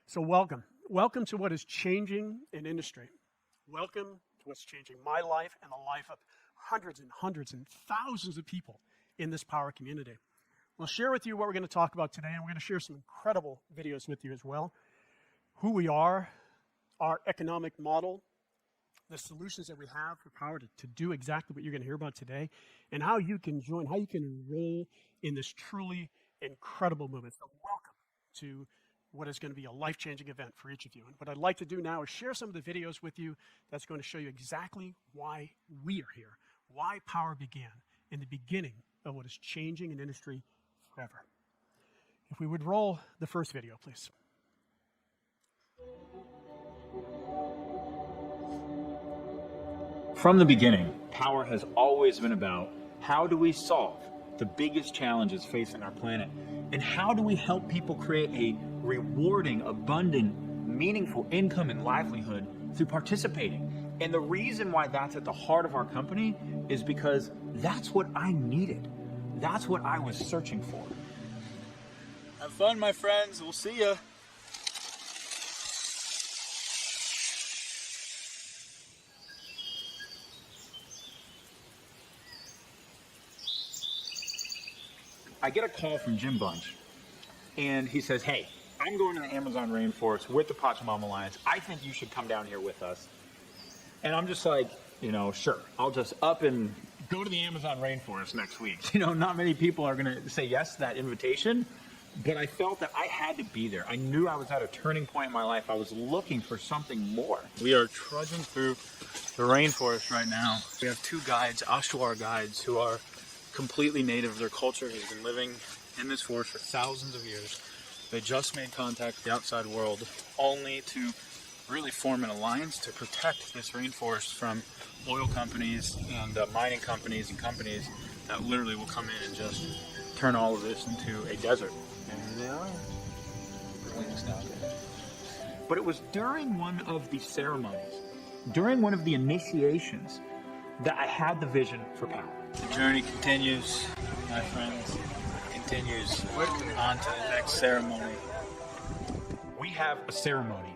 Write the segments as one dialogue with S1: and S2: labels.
S1: So welcome to what is changing in industry. Welcome to what's changing my life and the life of hundreds and thousands of people in this Powur community. We'll share with you what we're going to talk about today, and we're going to share some incredible videos with you as well. Who we are, our economic model, the solutions that we have for Powur to do exactly what you're going to hear about today, and how you can join, how you can enroll in this truly incredible movement. So welcome to what is going to be a life-changing event for each of you. And what I'd like to do now is share some of the videos with you that's going to show you exactly why we are here, why Powur began in the beginning of what is changing in industry forever. If we would roll the first video, please.
S2: From the beginning, Powur has always been about how do we solve the biggest challenges facing our planet, and how do we help people create a rewarding, abundant, meaningful income and livelihood through participating. And the reason why that's at the heart of our company is because that's what I needed. That's what I was searching for.
S3: Have fun, my friends. We'll see ya.
S2: I get a call from Jim Bunch, and he says, hey, I'm going to the Amazon rainforest with the Pachamama Alliance. I think you should come down here with us. And I'm just like, sure, I'll just up and go to the Amazon rainforest next week. Not many people are going to say yes to that invitation, but I felt that I had to be there. I knew I was at a turning point in my life. I was looking for something more.
S3: We are trudging through the rainforest right now. We have two guides, Ashwar guides, who are completely native. Their culture has been living in this forest for thousands of years. They just made contact with the outside world only to really form an alliance to protect this rainforest from oil companies and mining companies and companies that literally will come in and just turn all of this into a desert. And here they are. Wings down there.
S2: But it was during one of the ceremonies, during one of the initiations, that I had the vision for Powur.
S3: The journey continues, my friends. Continues on to the next ceremony.
S2: We have a ceremony,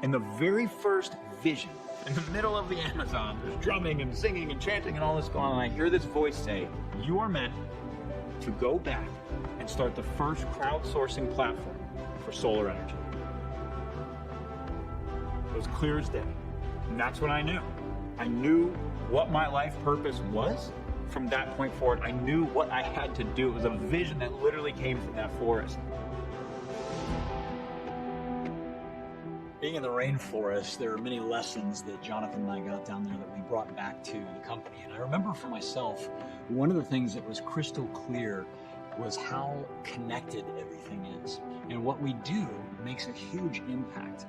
S2: and the very first vision, in the middle of the Amazon, there's drumming and singing and chanting and all this going on. I hear this voice say, you are meant to go back and start the first crowdsourcing platform for solar energy. It was clear as day, and that's what I knew. I knew what my life purpose was. From that point forward, I knew what I had to do. It was a vision that literally came from that forest.
S4: Being in the rainforest, there are many lessons that Jonathan and I got down there that we brought back to the company. And I remember for myself, one of the things that was crystal clear was how connected everything is. And what we do makes a huge impact.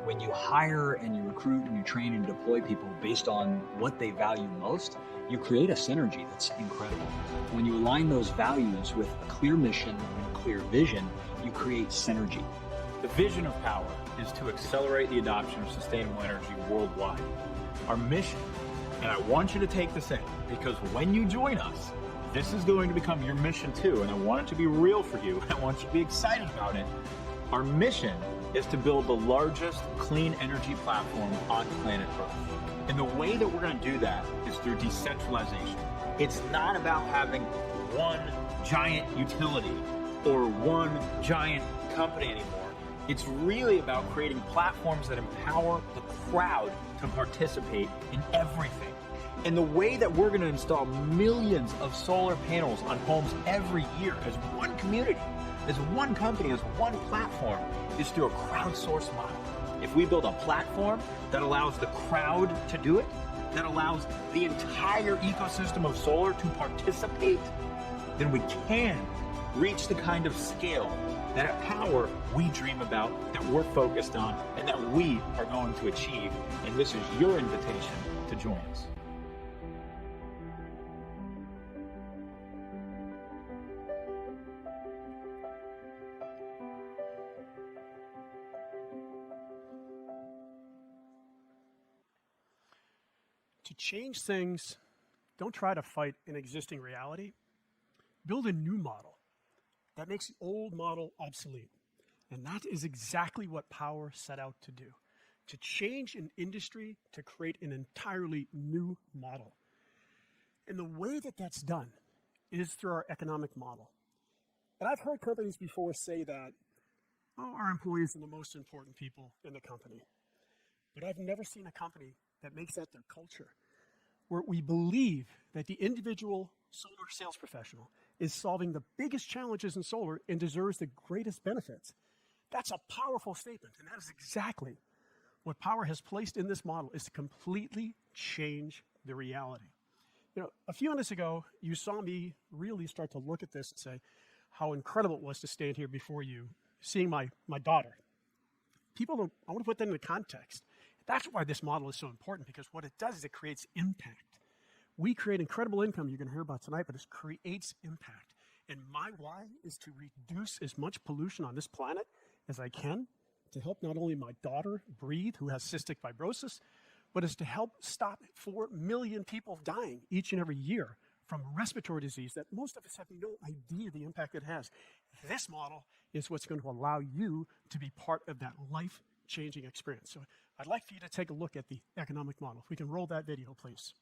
S4: When you hire and you recruit and you train and deploy people based on what they value most, you create a synergy that's incredible. When you align those values with a clear mission and a clear vision, you create synergy.
S2: The vision of Powur is to accelerate the adoption of sustainable energy worldwide. Our mission, and I want you to take this in, because when you join us, this is going to become your mission too, and I want it to be real for you. I want you to be excited about it. Our mission is to build the largest clean energy platform on planet Earth. And the way that we're going to do that is through decentralization. It's not about having one giant utility or one giant company anymore. It's really about creating platforms that empower the crowd to participate in everything. And the way that we're going to install millions of solar panels on homes every year as one community, as one company, as one platform, is through a crowdsourced model. If we build a platform that allows the crowd to do it, that allows the entire ecosystem of solar to participate, then we can reach the kind of scale that at Powur we dream about, that we're focused on, and that we are going to achieve. And this is your invitation to join us.
S1: To change things, don't try to fight an existing reality. Build a new model that makes the old model obsolete. And that is exactly what Powur set out to do, to change an industry to create an entirely new model. And the way that that's done is through our economic model. And I've heard companies before say that, oh, our employees are the most important people in the company. But I've never seen a company that makes that their culture, where we believe that the individual solar sales professional is solving the biggest challenges in solar and deserves the greatest benefits. That's a powerful statement, and that is exactly what Powur has placed in this model, is to completely change the reality. You know, a few minutes ago, you saw me really start to look at this and say how incredible it was to stand here before you, seeing my daughter. I want to put that into context. That's why this model is so important, because what it does is it creates impact. We create incredible income you're going to hear about tonight, but it creates impact. And my why is to reduce as much pollution on this planet as I can, to help not only my daughter breathe, who has cystic fibrosis, but is to help stop 4 million people dying each and every year from respiratory disease that most of us have no idea the impact it has. This model is what's going to allow you to be part of that life-changing experience. So I'd like for you to take a look at the economic model. If we can roll that video, please.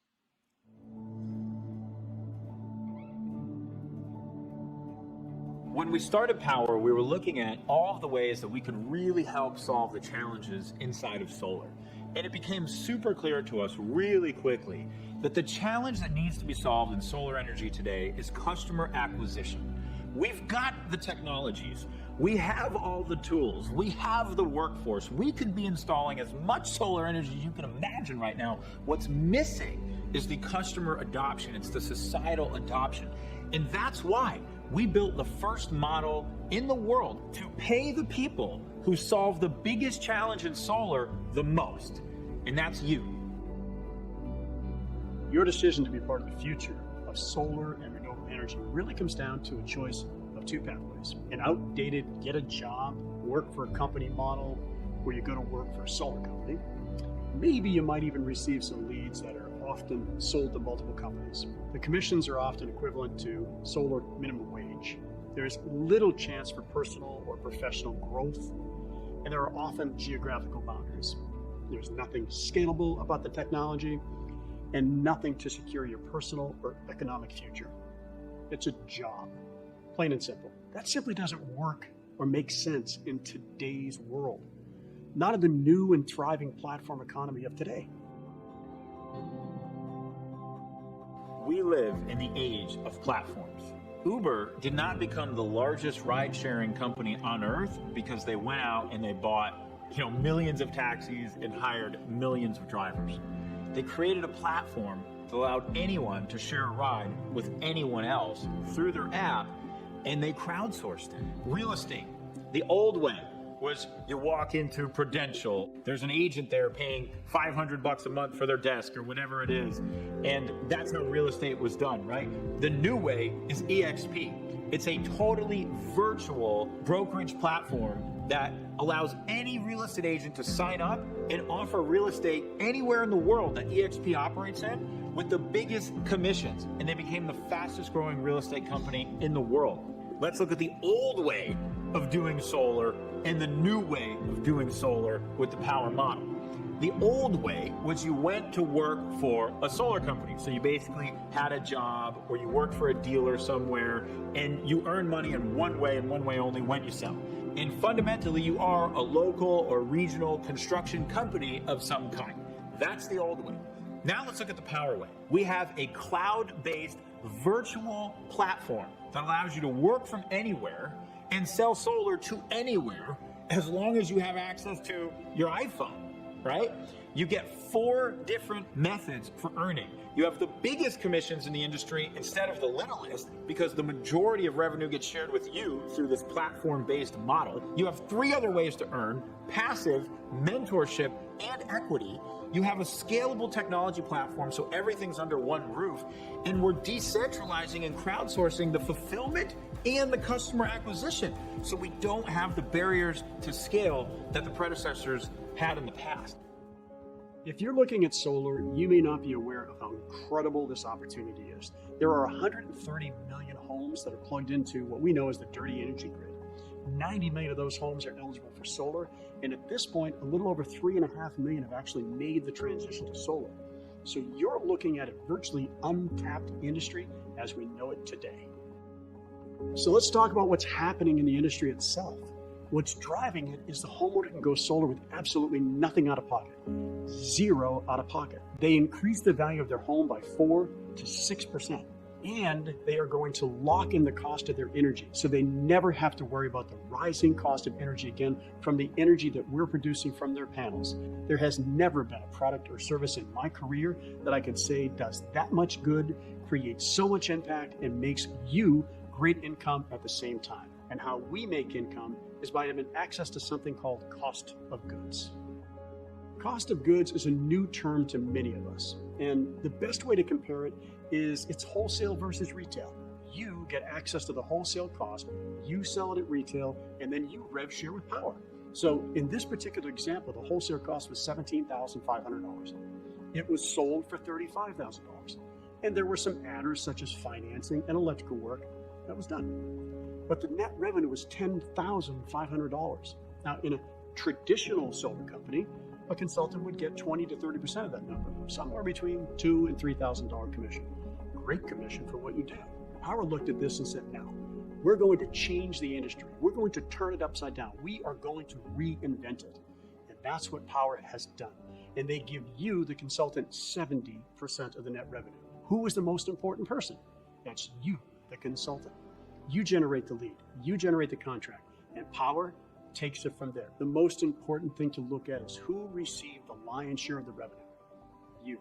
S2: When we started Powur, we were looking at all of the ways that we could really help solve the challenges inside of solar. And it became super clear to us really quickly that the challenge that needs to be solved in solar energy today is customer acquisition. We've got the technologies, we have all the tools, we have the workforce, we could be installing as much solar energy as you can imagine right now. What's missing is the customer adoption, it's the societal adoption. And that's why we built the first model in the world to pay the people who solve the biggest challenge in solar the most, and that's you.
S1: Your decision to be part of the future of solar and renewable energy really comes down to a choice of two pathways. An outdated get a job, work for a company model where you go to work for a solar company. Maybe you might even receive some leads that are often sold to multiple companies. The commissions are often equivalent to solar minimum wage. There's little chance for personal or professional growth, and there are often geographical boundaries. There's nothing scalable about the technology, and nothing to secure your personal or economic future. It's a job, plain and simple. That simply doesn't work or make sense in today's world, not in the new and thriving platform economy of today.
S2: We live in the age of platforms. Uber did not become the largest ride-sharing company on earth because they went out and they bought, millions of taxis and hired millions of drivers. They created a platform that allowed anyone to share a ride with anyone else through their app, and they crowdsourced it. Real estate, the old way was you walk into Prudential, there's an agent there paying $500 a month for their desk or whatever it is, and that's how real estate was done, right? The new way is EXP. It's a totally virtual brokerage platform that allows any real estate agent to sign up and offer real estate anywhere in the world that EXP operates in with the biggest commissions. And they became the fastest growing real estate company in the world. Let's look at the old way of doing solar and the new way of doing solar with the Powur model. The old way was you went to work for a solar company. So you basically had a job or you worked for a dealer somewhere and you earn money in one way and one way only, when you sell. And fundamentally, you are a local or regional construction company of some kind. That's the old way. Now let's look at the Powur way. We have a cloud-based virtual platform that allows you to work from anywhere and sell solar to anywhere as long as you have access to your iPhone. Right? You get 4 different methods for earning. You have the biggest commissions in the industry instead of the littlest, because the majority of revenue gets shared with you through this platform-based model. You have 3 other ways to earn: passive, mentorship, and equity. You have a scalable technology platform, so everything's under one roof, and we're decentralizing and crowdsourcing the fulfillment and the customer acquisition, so we don't have the barriers to scale that the predecessors had in the past.
S1: If you're looking at solar, you may not be aware of how incredible this opportunity is. There are 130 million homes that are plugged into what we know as the dirty energy grid. 90 million of those homes are eligible for solar, and at this point, a little over 3.5 million have actually made the transition to solar. So you're looking at a virtually untapped industry as we know it today. So let's talk about what's happening in the industry itself. What's driving it is the homeowner can go solar with absolutely nothing out of pocket. Zero out of pocket. They increase the value of their home by 4 to 6%. And they are going to lock in the cost of their energy. So they never have to worry about the rising cost of energy again from the energy that we're producing from their panels. There has never been a product or service in my career that I can say does that much good, creates so much impact, and makes you great income at the same time. And how we make income is by having access to something called cost of goods. Cost of goods is a new term to many of us. And the best way to compare it is it's wholesale versus retail. You get access to the wholesale cost, you sell it at retail, and then you rev share with Powur. So in this particular example, the wholesale cost was $17,500. It was sold for $35,000. And there were some adders such as financing and electrical work that was done. But the net revenue was $10,500. Now, in a traditional solar company, a consultant would get 20 to 30% of that number, somewhere between $2,000 and $3,000 commission. Great commission for what you do. Powur looked at this and said, now, we're going to change the industry. We're going to turn it upside down. We are going to reinvent it. And that's what Powur has done. And they give you, the consultant, 70% of the net revenue. Who is the most important person? That's you, the consultant. You generate the lead. You generate the contract. And Powur takes it from there. The most important thing to look at is who received the lion's share of the revenue. You.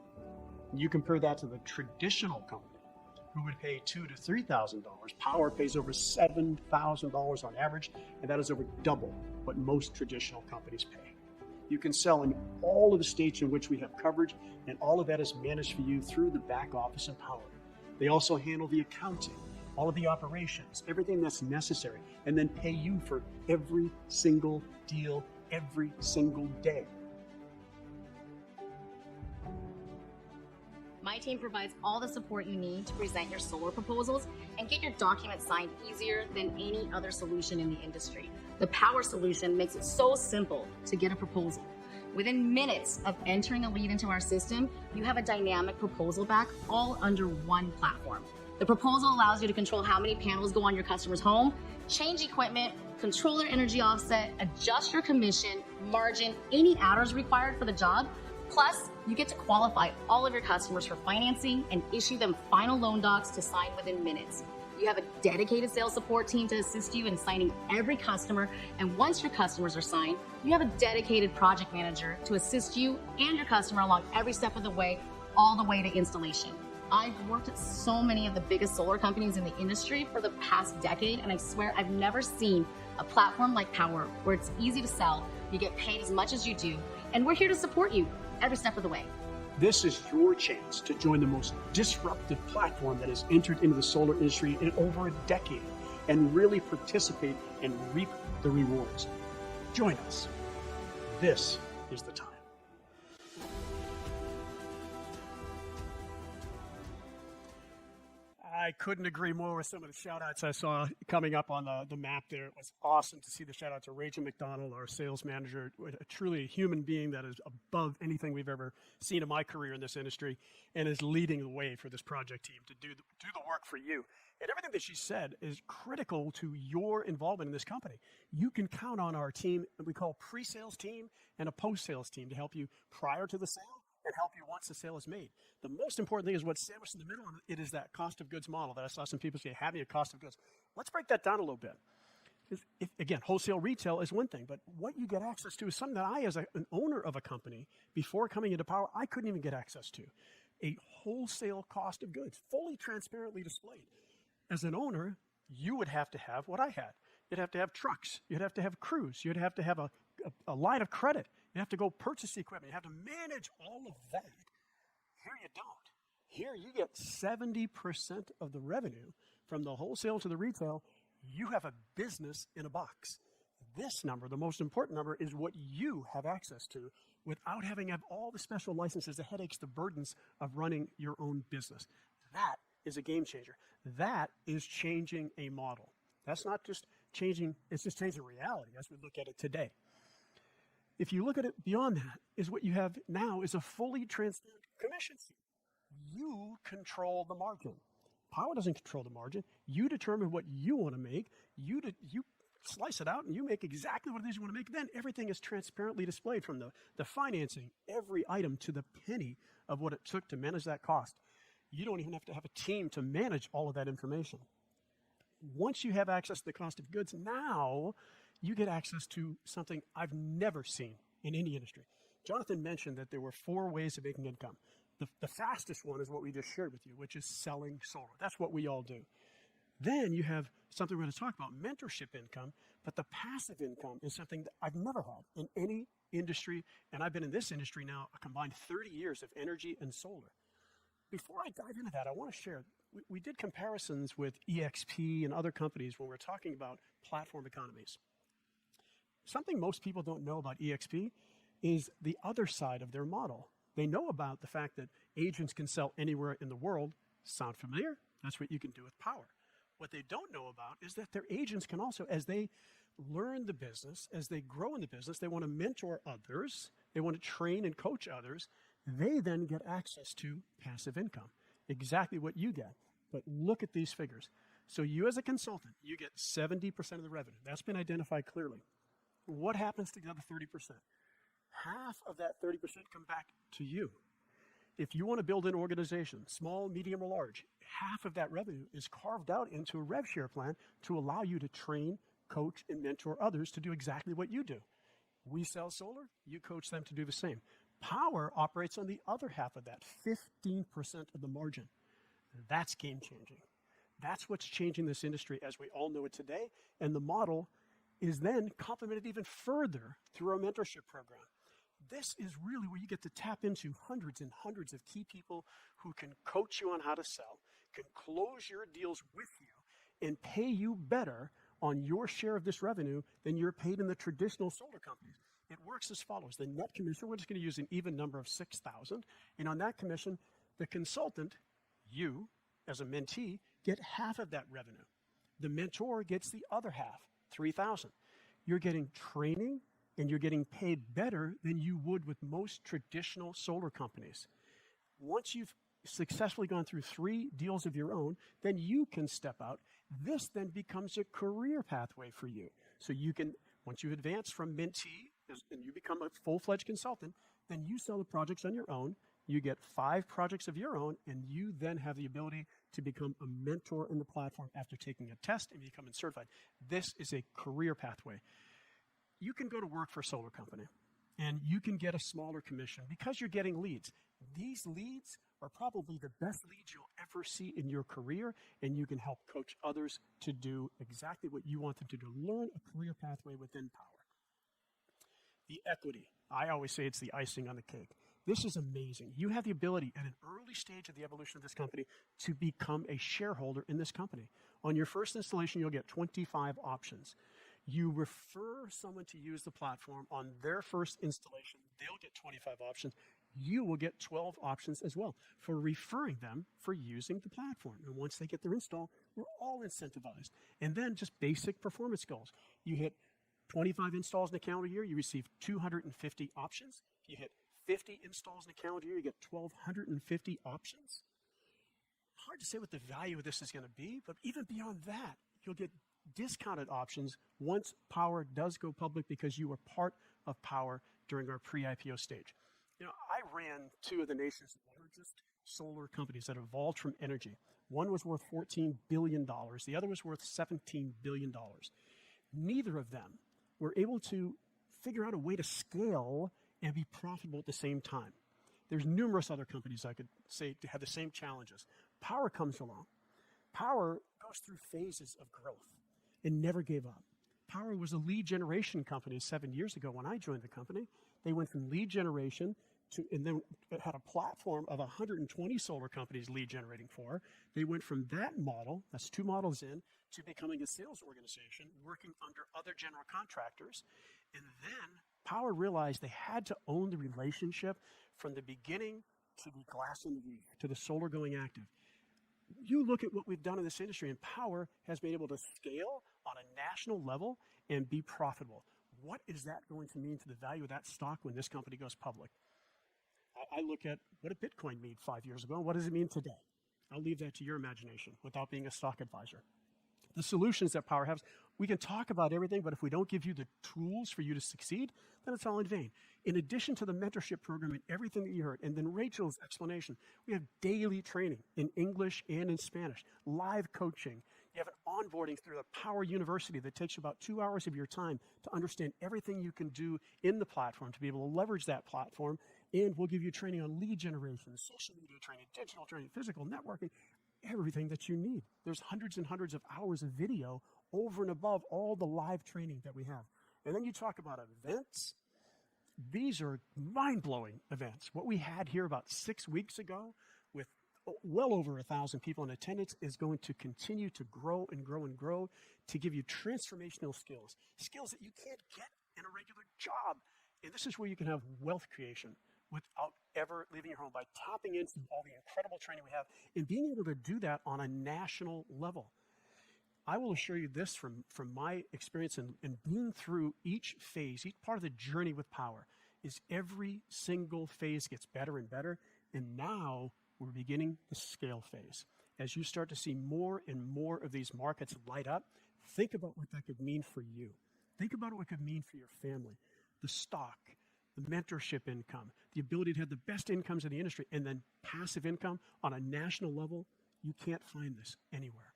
S1: You compare that to the traditional company who would pay $2,000 to $3,000. Powur pays over $7,000 on average, and that is over double what most traditional companies pay. You can sell in all of the states in which we have coverage, and all of that is managed for you through the back office of Powur. They also handle the accounting, all of the operations, everything that's necessary, and then pay you for every single deal, every single day.
S5: My team provides all the support you need to present your solar proposals and get your documents signed easier than any other solution in the industry. The Powur solution makes it so simple to get a proposal. Within minutes of entering a lead into our system, you have a dynamic proposal back all under one platform. The proposal allows you to control how many panels go on your customer's home, change equipment, control their energy offset, adjust your commission, margin, any adders required for the job. Plus, you get to qualify all of your customers for financing and issue them final loan docs to sign within minutes. You have a dedicated sales support team to assist you in signing every customer, and once your customers are signed, you have a dedicated project manager to assist you and your customer along every step of the way, all the way to installation. I've worked at so many of the biggest solar companies in the industry for the past decade, and I swear I've never seen a platform like Powur where it's easy to sell, you get paid as much as you do, and we're here to support you every step of the way.
S1: This is your chance to join the most disruptive platform that has entered into the solar industry in over a decade and really participate and reap the rewards. Join us. This is the time. I couldn't agree more with some of the shout outs I saw coming up on the map there. It was awesome to see the shout out to Rachel McDonald, our sales manager, truly a human being that is above anything we've ever seen in my career in this industry and is leading the way for this project team to do the work for you. And everything that she said is critical to your involvement in this company. You can count on our team that we call pre-sales team and a post-sales team to help you prior to the sale and help you once the sale is made. The most important thing is what's sandwiched in the middle, and it is that cost of goods model that I saw some people say, having a cost of goods. Let's break that down a little bit. Again, wholesale retail is one thing, but what you get access to is something that I, as an owner of a company, before coming into Powur, I couldn't even get access to. A wholesale cost of goods, fully transparently displayed. As an owner, you would have to have what I had. You'd have to have trucks. You'd have to have crews. You'd have to have a line of credit. You have to go purchase the equipment. You have to manage all of that. Here you don't. Here you get 70% of the revenue from the wholesale to the retail. You have a business in a box. This number, the most important number, is what you have access to without having to have all the special licenses, the headaches, the burdens of running your own business. That is a game changer. That is changing a model. That's not just changing, it's just changing reality as we look at it today. If you look at it beyond that, is what you have now is a fully transparent commission scheme. You control the margin. Powur doesn't control the margin. You determine what you want to make. You slice it out and you make exactly what it is you want to make. Then everything is transparently displayed from the financing, every item to the penny of what it took to manage that cost. You don't even have to have a team to manage all of that information. Once you have access to the cost of goods, now you get access to something I've never seen in any industry. Jonathan mentioned that there were 4 ways of making income. The fastest one is what we just shared with you, which is selling solar. That's what we all do. Then you have something we're going to talk about, mentorship income, but the passive income is something that I've never had in any industry, and I've been in this industry now a combined 30 years of energy and solar. Before I dive into that, I want to share, we did comparisons with EXP and other companies when we're talking about platform economies. Something most people don't know about EXP is the other side of their model. They know about the fact that agents can sell anywhere in the world. Sound familiar? That's what you can do with Powur. What they don't know about is that their agents can also, as they learn the business, as they grow in the business, they want to mentor others, they want to train and coach others, they then get access to passive income, exactly what you get. But look at these figures. So you as a consultant, you get 70% of the revenue. That's been identified clearly. What happens to the other 30%? Half of that 30% come back to you. If you want to build an organization, small, medium, or large, half of that revenue is carved out into a rev share plan to allow you to train, coach, and mentor others to do exactly what you do. We sell solar, you coach them to do the same. Powur operates on the other half of that, 15% of the margin. That's game changing. That's what's changing this industry as we all know it today. And the model is then complemented even further through our mentorship program. This is really where you get to tap into hundreds and hundreds of key people who can coach you on how to sell, can close your deals with you, and pay you better on your share of this revenue than you're paid in the traditional solar companies. It works as follows. The net commission, we're just going to use an even number of 6,000. And on that commission, the consultant, you as a mentee, get half of that revenue. The mentor gets the other half, 3,000. You're getting training and you're getting paid better than you would with most traditional solar companies. Once you've successfully gone through 3 deals of your own, then you can step out. This then becomes a career pathway for you. So you can, once you advance from mentee and you become a full-fledged consultant, then you sell the projects on your own. You get 5 projects of your own, and you then have the ability to become a mentor in the platform after taking a test and becoming certified. This is a career pathway. You can go to work for a solar company, and you can get a smaller commission because you're getting leads. These leads are probably the best leads you'll ever see in your career, and you can help coach others to do exactly what you want them to do, learn a career pathway within Powur. The equity, I always say it's the icing on the cake. This is amazing. You have the ability at an early stage of the evolution of this company to become a shareholder in this company. On your first installation, you'll get 25 options. You refer someone to use the platform on their first installation, they'll get 25 options. You will get 12 options as well for referring them for using the platform. And once they get their install, we're all incentivized. And then just basic performance goals. You hit 25 installs in a calendar year, you receive 250 options. You hit 50 installs in a calendar year, you get 1,250 options. Hard to say what the value of this is going to be, but even beyond that, you'll get discounted options once Powur does go public because you were part of Powur during our pre-IPO stage. You know, I ran 2 of the nation's largest solar companies that evolved from energy. One was worth $14 billion. The other was worth $17 billion. Neither of them were able to figure out a way to scale and be profitable at the same time. There's numerous other companies I could say to have the same challenges. Powur comes along. Powur goes through phases of growth and never gave up. Powur was a lead generation company 7 years ago when I joined the company. They went from lead generation to, and then had a platform of 120 solar companies lead generating for. They went from that model, that's 2 models in, to becoming a sales organization working under other general contractors. And then Powur realized they had to own the relationship from the beginning to the glass in the roof, to the solar going active. you look at what we've done in this industry, and Powur has been able to scale on a national level and be profitable. What is that going to mean to the value of that stock when this company goes public? I look at what did Bitcoin mean 5 years ago, and what does it mean today? I'll leave that to your imagination without being a stock advisor. The solutions that Powur has, we can talk about everything, but if we don't give you the tools for you to succeed, then it's all in vain. In addition to the mentorship program and everything that you heard, and then Rachel's explanation, we have daily training in English and in Spanish, live coaching. You have an onboarding through the Powur University that takes you about 2 hours of your time to understand everything you can do in the platform, to be able to leverage that platform. And we'll give you training on lead generation, social media training, digital training, physical networking, everything that you need. There's hundreds and hundreds of hours of video over and above all the live training that we have. And then you talk about events. These are mind-blowing events. What we had here about 6 weeks ago with well over 1,000 people in attendance is going to continue to grow and grow and grow to give you transformational skills, skills that you can't get in a regular job. And this is where you can have wealth creation without ever leaving your home, by tapping into all the incredible training we have and being able to do that on a national level. I will assure you this from my experience in being through each phase, each part of the journey with Powur, is every single phase gets better and better. And now we're beginning the scale phase. As you start to see more and more of these markets light up, think about what that could mean for you. Think about what it could mean for your family, the stock, the mentorship income, the ability to have the best incomes in the industry, and then passive income on a national level. You can't find this anywhere.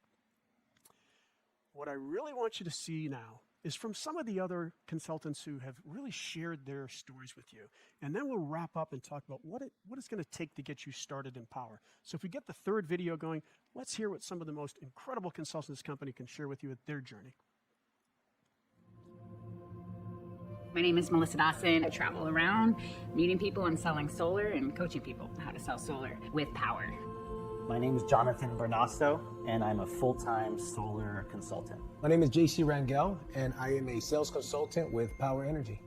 S1: What I really want you to see now is from some of the other consultants who have really shared their stories with you. And then we'll wrap up and talk about what it's going to take to get you started in Powur. So if we get the third video going, let's hear what some of the most incredible consultants in this company can share with you at their journey.
S6: My name is Melissa Dawson. I travel around meeting people and selling solar and coaching people how to sell solar with Powur.
S7: My name is Jonathan Bernasto, and I'm a full-time solar consultant.
S8: My name is JC Rangel, and I am a sales consultant with Powur Energy.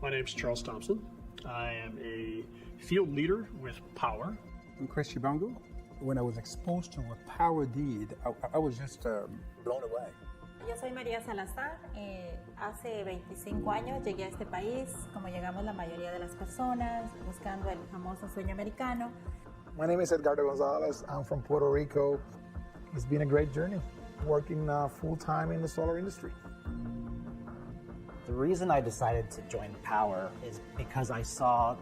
S1: My name is Charles Thompson. I am a field leader with Powur.
S9: I'm Chris Chibongo. When I was exposed to what Powur did, I was just blown away.
S10: Yo soy María Salazar. Hace 25 años llegué a este país, como llegamos la mayoría de las personas, buscando el famoso sueño americano.
S9: My name is Edgardo Gonzalez. I'm from Puerto Rico. It's been a great journey, working full-time in the solar industry.
S7: The reason I decided to join Powur is because I saw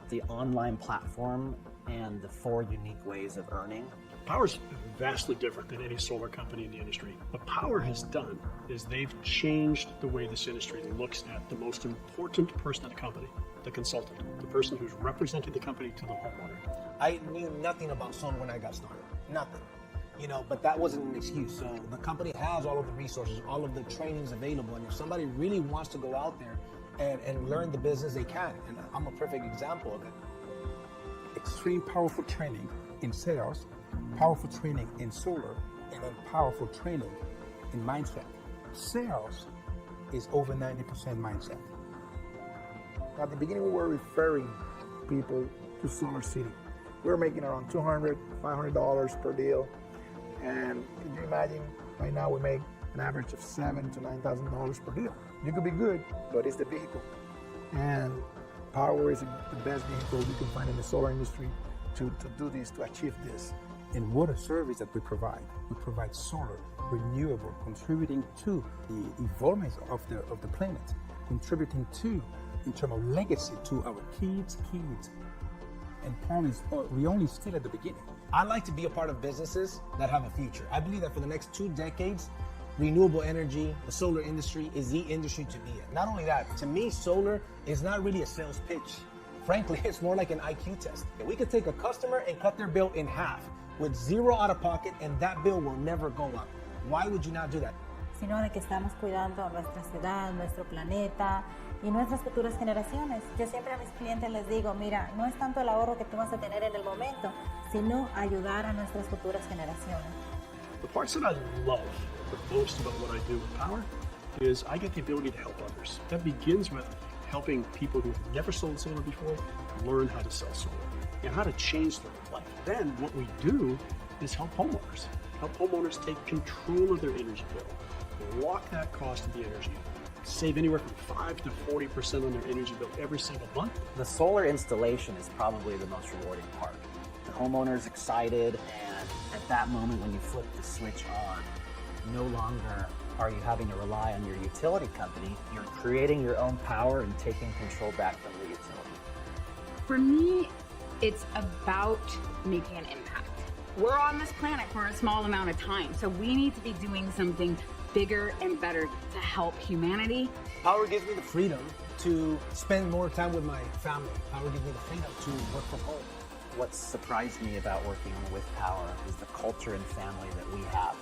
S7: the online platform and the 4 unique ways of earning.
S1: Powur's vastly different than any solar company in the industry. What Powur has done is they've changed the way this industry looks at the most important person in the company, the consultant, the person who's representing the company to the homeowner.
S8: I knew nothing about solar when I got started, nothing. But that wasn't an excuse. So the company has all of the resources, all of the trainings available, and if somebody really wants to go out there and learn the business, they can. And I'm a perfect example of it.
S9: Extreme powerful training in sales, powerful training in solar, and then powerful training in mindset. Sales is over 90% mindset. At the beginning, we were referring people to Solar City. We were making around $200, $500 per deal. And can you imagine, right now we make an average of $7,000 to $9,000 per deal. You could be good, but it's the vehicle. And Powur is the best vehicle you can find in the solar industry to do this, to achieve this. And what a service that we provide. We provide solar, renewable, contributing to the evolvement of the planet, contributing to, in terms of legacy, to our kids' kids. And we're only still at the beginning.
S8: I like to be a part of businesses that have a future. I believe that for the next 2 decades, renewable energy, the solar industry is the industry to be in. Not only that, to me, solar is not really a sales pitch. Frankly, it's more like an IQ test. We could take a customer and cut their bill in half with 0 out of pocket, and that bill will never go up. Why would you not do that?
S10: Sino de que estamos cuidando a nuestra ciudad, nuestro planeta y nuestras futuras generaciones. Yo siempre a mis clientes les digo, mira, no es tanto el ahorro que tú vas a tener en el momento, sino ayudar a nuestras futuras generaciones.
S1: The parts that I love the most about what I do with Powur is I get the ability to help others. That begins with helping people who've never sold solar before learn how to sell solar and how to change their life. Then what we do is help homeowners. Help homeowners take control of their energy bill, lock that cost of the energy, save anywhere from 5 to 40% on their energy bill every single month.
S7: The solar installation is probably the most rewarding part. The homeowner's excited, and at that moment when you flip the switch on, no longer are you having to rely on your utility company. You're creating your own power and taking control back from the utility.
S6: For me, it's about making an impact. We're on this planet for a small amount of time, so we need to be doing something bigger and better to help humanity.
S8: Powur gives me the freedom to spend more time with my family. Powur gives me the freedom to work from home.
S7: What surprised me about working with Powur is the culture and family that we have,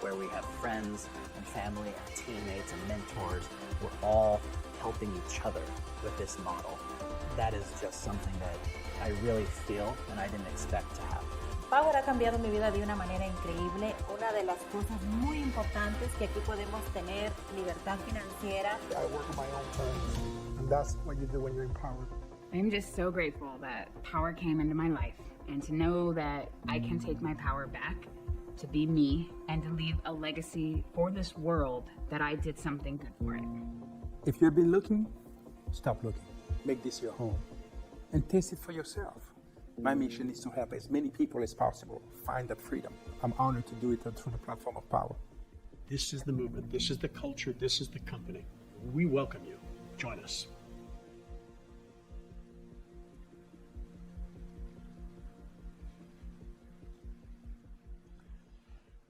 S7: where we have friends and family and teammates and mentors. We're all helping each other with this model. That is just something that I really feel and I didn't expect to have.
S10: Powur ha cambiado mi vida de una manera increíble. Una de las cosas muy importantes que aquí podemos tener libertad financiera.
S9: I work on my own terms, and that's what you do when you're empowered.
S6: I'm just so grateful that Powur came into my life, and to know that I can take my power back, to be me, and to leave a legacy for this world that I did something good for it.
S9: If you've been looking, stop looking. Make this your home and taste it for yourself. My mission is to help as many people as possible find that freedom. I'm honored to do it through the platform of Powur.
S1: This is the movement. This is the culture. This is the company. We welcome you. Join us.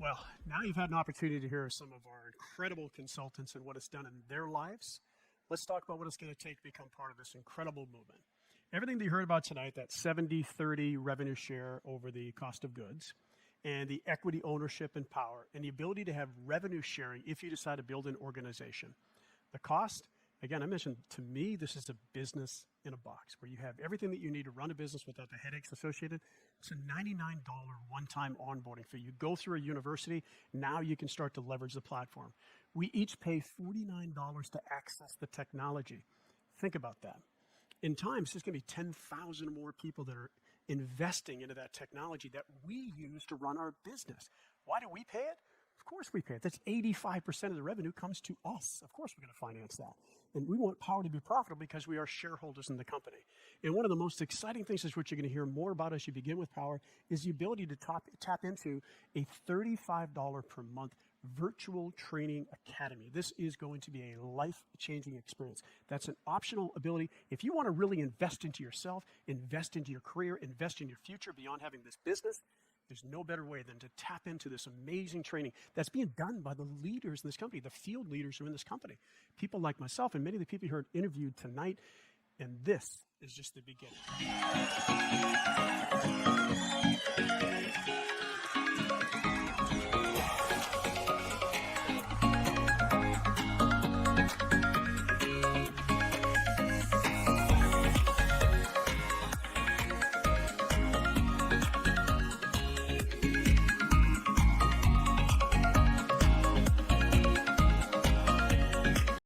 S1: Well, now you've had an opportunity to hear some of our incredible consultants and what it's done in their lives. Let's talk about what it's going to take to become part of this incredible movement. Everything that you heard about tonight, that 70-30 revenue share over the cost of goods, and the equity ownership and power, and the ability to have revenue sharing if you decide to build an organization. The cost, again, I mentioned, to me, this is a business in a box where you have everything that you need to run a business without the headaches associated. It's a $99 one-time onboarding fee. You go through a university, now you can start to leverage the platform. We each pay $49 to access the technology. Think about that. In time, it's just going to be 10,000 more people that are investing into that technology that we use to run our business. Why do we pay it? Of course we pay it. That's 85% of the revenue comes to us. Of course we're going to finance that. And we want Powur to be profitable because we are shareholders in the company. And one of the most exciting things is what you're going to hear more about as you begin with Powur is the ability to tap into a $35 per month virtual training academy. This is going to be a life-changing experience. That's an optional ability. If you want to really invest into yourself, invest into your career, invest in your future beyond having this business, there's no better way than to tap into this amazing training that's being done by the leaders in this company, the field leaders who are in this company. People like myself and many of the people you heard interviewed tonight. And this is just the beginning.